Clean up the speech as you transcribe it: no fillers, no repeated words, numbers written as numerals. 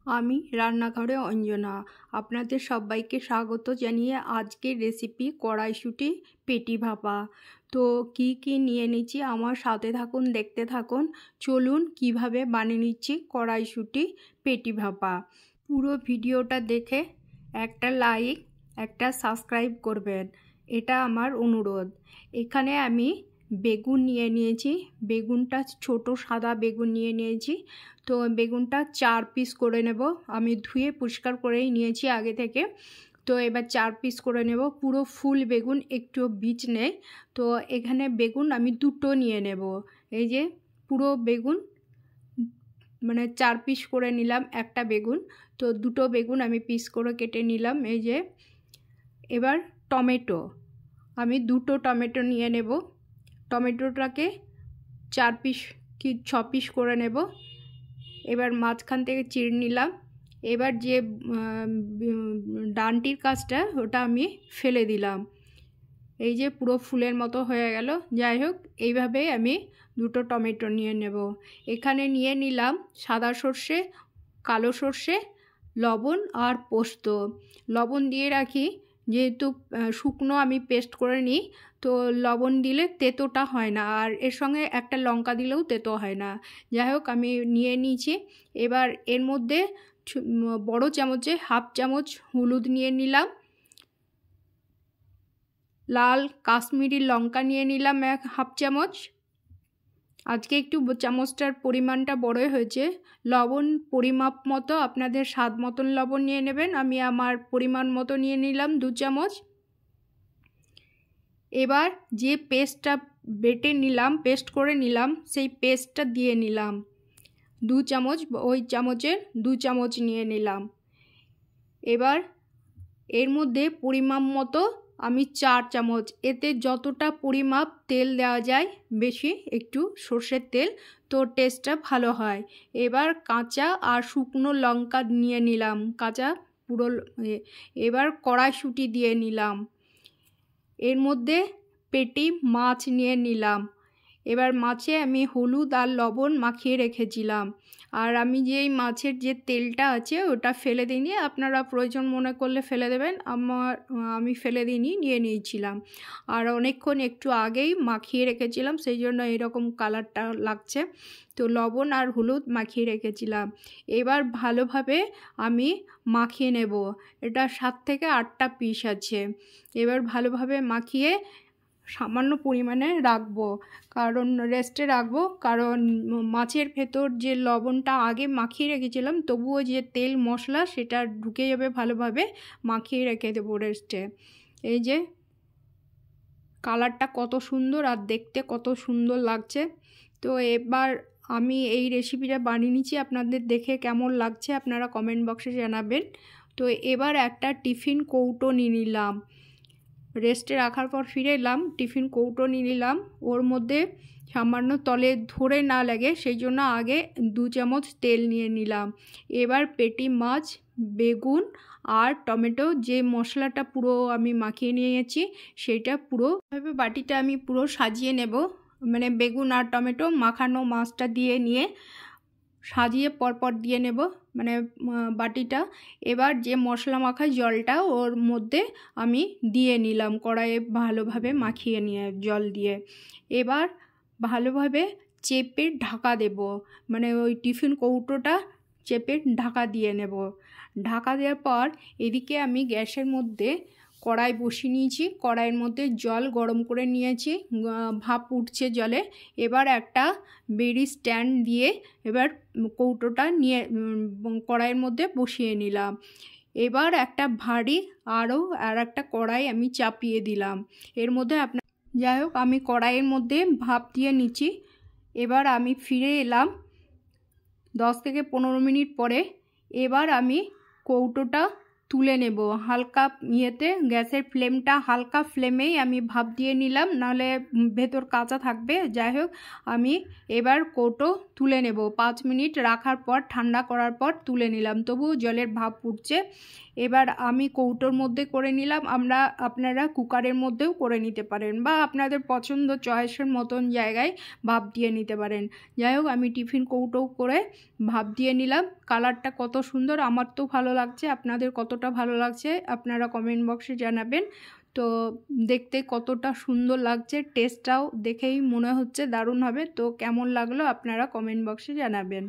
আমি রান্নাঘরে অঞ্জনা আপনাদের সবাইকে স্বাগত জানিয়ে আজকের রেসিপি কড়াইশুঁটি পেটি ভাপা। তো কি নিয়ে নিচ্ছি আমার সাথে থাকুন, দেখতে থাকুন। চলুন কিভাবে বানিয়ে নিচ্ছি কড়াইশুঁটি পেটি ভাপা। পুরো ভিডিওটা দেখে একটা লাইক, একটা সাবস্ক্রাইব করবেন, এটা আমার অনুরোধ। এখানে আমি বেগুন নিয়ে নিয়েছি, বেগুনটা ছোট সাদা বেগুন নিয়ে নিয়েছি। তো বেগুনটা 4 পিস করে নেব। আমি ধুয়ে পরিষ্কার করেই নিয়েছি আগে থেকে। তো এবার 4 পিস করে নেব, পুরো ফুল বেগুন, একটু বীজ নেই। তো এখানে বেগুন আমি দুটো নিয়ে নেব। এই যে পুরো বেগুন মানে 4 পিস করে নিলাম একটা বেগুন। তো দুটো বেগুন আমি পিস করে কেটে নিলাম। এই যে এবার টমেটো আমি দুটো টমেটো নিয়ে নেব। টমেটোটাকে 4 পিস কি 6 পিস করে নেব। এবার মাঝখান থেকে চিড়ে নিলাম। এবার যে ডানটির কাজটা ওটা আমি ফেলে দিলাম। এই যে পুরো ফুলের মতো হয়ে গেল। যাই হোক, এইভাবেই আমি দুটো টমেটো নিয়ে নেব। এখানে নিয়ে নিলাম সাদা সর্ষে, কালো সর্ষে, লবণ আর পোস্ত। লবণ দিয়ে রাখি, যেহেতু শুকনো আমি পেস্ট করে নিই, তো লবণ দিলে তেতোটা হয় না, আর এর সঙ্গে একটা লঙ্কা দিলেও তেতো হয় না। যাই হোক, আমি নিয়ে নিয়েছি। এবার এর মধ্যে বড় চামচে হাফ চামচ হলুদ নিয়ে নিলাম, লাল কাশ্মীরি লঙ্কা নিয়ে নিলাম হাফ চামচ। আজকে একটু চামচটার পরিমাণটা বড়ই হয়েছে। লবণ পরিমাপ মতো, আপনাদের স্বাদ মতন লবণ নিয়ে নেবেন। আমি আমার পরিমাণ মতো নিয়ে নিলাম 2 চামচ। এবার যে পেস্টটা বেটে নিলাম, পেস্ট করে নিলাম, সেই পেস্টটা দিয়ে নিলাম 2 চামচ, ওই চামচের 2 চামচ নিয়ে নিলাম। এবার এর মধ্যে পরিমাপ মতো আমি 4 চামচ, এতে যতটা পরিমাপ তেল দেওয়া যায়, বেশি একটু সর্ষের তেল, তো টেস্টটা ভালো হয়। এবার কাঁচা আর শুকনো লঙ্কা নিয়ে নিলাম, কাঁচা পুরো। এবার কড়াইশুঁটি দিয়ে নিলাম। এর মধ্যে পেটি মাছ নিয়ে নিলাম। এবার মাছে আমি হলুদ আর লবণ মাখিয়ে রেখেছিলাম। আর আমি যেই মাছের যে তেলটা আছে ওটা ফেলে দিইনি, আপনারা প্রয়োজন মনে করলে ফেলে দেবেন। আমি ফেলে দিইনি, নিয়ে নিয়েছিলাম। আর অনেকক্ষণ একটু আগেই মাখিয়ে রেখেছিলাম, সেই জন্য এরকম কালারটা লাগছে। তো লবণ আর হলুদ মাখিয়ে রেখেছিলাম। এবার ভালোভাবে আমি মাখিয়ে নেব। এটা 7 থেকে 8টা পিস আছে। এবার ভালোভাবে মাখিয়ে সামান্য পরিমাণে রাখবো, কারণ রেস্টে রাখবো, কারণ মাছের ভেতর যে লবণটা আগে মাখিয়ে রেখেছিলাম, তবুও যে তেল মশলা সেটা ঢুকে যাবে, ভালোভাবে মাখিয়ে রেখে দেবো রেস্টে। এই যে কালারটা কত সুন্দর আর দেখতে কত সুন্দর লাগছে। তো এবার আমি এই রেসিপিটা বানিয়ে নিচ্ছি, আপনাদের দেখে কেমন লাগছে আপনারা কমেন্ট বক্সে জানাবেন। তো এবার একটা টিফিন কৌটো নিয়ে নিলাম, রেস্টে রাখার পর ফিরে এলাম, টিফিন কৌটো নিয়ে নিলাম। ওর মধ্যে সামান্য তলে ধরে না লাগে সেই জন্য আগে 2 চামচ তেল নিয়ে নিলাম। এবার পেটি মাছ, বেগুন আর টমেটো, যে মশলাটা পুরো আমি মাখিয়ে নিয়েছি সেইটা পুরোভাবে বাটিটা আমি পুরো সাজিয়ে নেব। মানে বেগুন আর টমেটো মাখানো মাছটা দিয়ে নিয়ে সাজিয়ে পরপর দিয়ে নেব, মানে বাটিটা। এবার যে মশলা মাখা জলটা ওর মধ্যে আমি দিয়ে নিলাম, কড়াইয়ে ভালোভাবে মাখিয়ে নিয়ে জল দিয়ে। এবার ভালোভাবে চেপে ঢাকা দেব, মানে ওই টিফিন কৌটোটা চেপে ঢাকা দিয়ে নেব। ঢাকা দেওয়ার পর এদিকে আমি গ্যাসের মধ্যে কড়াই বসিয়ে নিয়েছি, কড়াইয়ের মধ্যে জল গরম করে নিয়েছি, ভাপ উঠছে জলে। এবার একটা বেড়ি স্ট্যান্ড দিয়ে এবার কৌটোটা নিয়ে কড়াইয়ের মধ্যে বসিয়ে নিলাম। এবার একটা ভারী আর একটা কড়াই আমি চাপিয়ে দিলাম। এর মধ্যে যাই হোক, আমি কড়াইয়ের মধ্যে ভাপ দিয়ে নিচ্ছি। এবার আমি ফিরে এলাম 10 থেকে 15 মিনিট পরে। এবার আমি কৌটোটা তুলে নেব। হালকা ইয়েতে গ্যাসের ফ্লেমটা হালকা ফ্লেমেই আমি ভাপ দিয়ে নিলাম, নাহলে ভেতর কাঁচা থাকবে। যাই হোক, আমি এবার কৌটো তুলে নেব। 5 মিনিট রাখার পর ঠান্ডা করার পর তুলে নিলাম, তবু জলের ভাপ উঠছে। এবার আমি কৌটোর মধ্যে করে নিলাম। আপনারা কুকারের মধ্যেও করে নিতে পারেন, বা আপনাদের পছন্দ চয়েসের মতন জায়গায় ভাপ দিয়ে নিতে পারেন। যাই হোক, আমি টিফিন কৌটো করে ভাপ দিয়ে নিলাম। কালারটা কত সুন্দর, আমার তো ভালো লাগছে। আপনাদের কতটা ভালো লাগছে আপনারা কমেন্ট বক্সে জানাবেন। তো দেখতে কতটা সুন্দর লাগছে, টেস্টটাও দেখেই মনে হচ্ছে দারুণ হবে। তো কেমন লাগলো আপনারা কমেন্ট বক্সে জানাবেন।